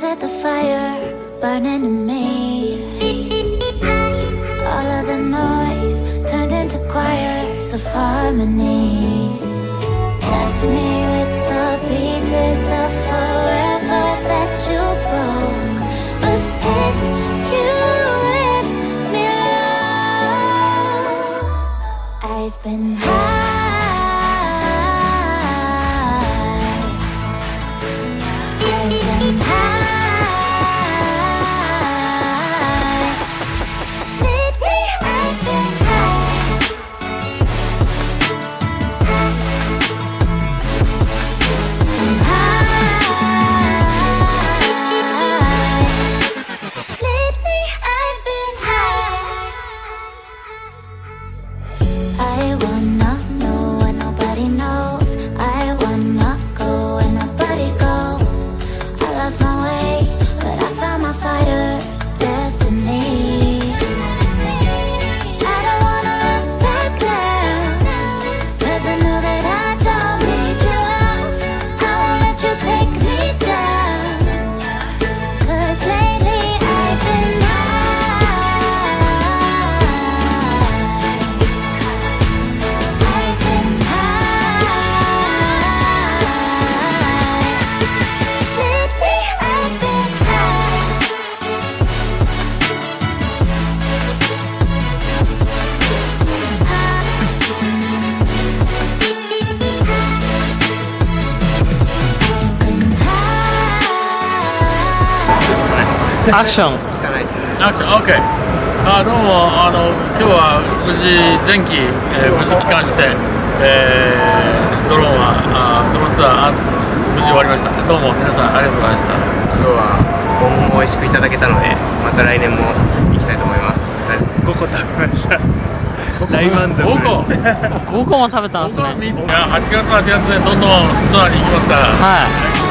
Was it the fire burning in me? All of the noise turned into choirs of harmony. Left me with the pieces of forever that you broke. But since you left me alone, I've been high.アクション。アクション、OK。どうも、今日は無事前期、無事帰還して、ドローンはドローンツアー無事終わりました。どうも皆さんありがとうございました。今日は桃も美味しくいただけたので、また来年も行きたいと思います。5個食べました。大満足です。5個も食べたんですね。8月でどんどんツアーに行きますから。はい。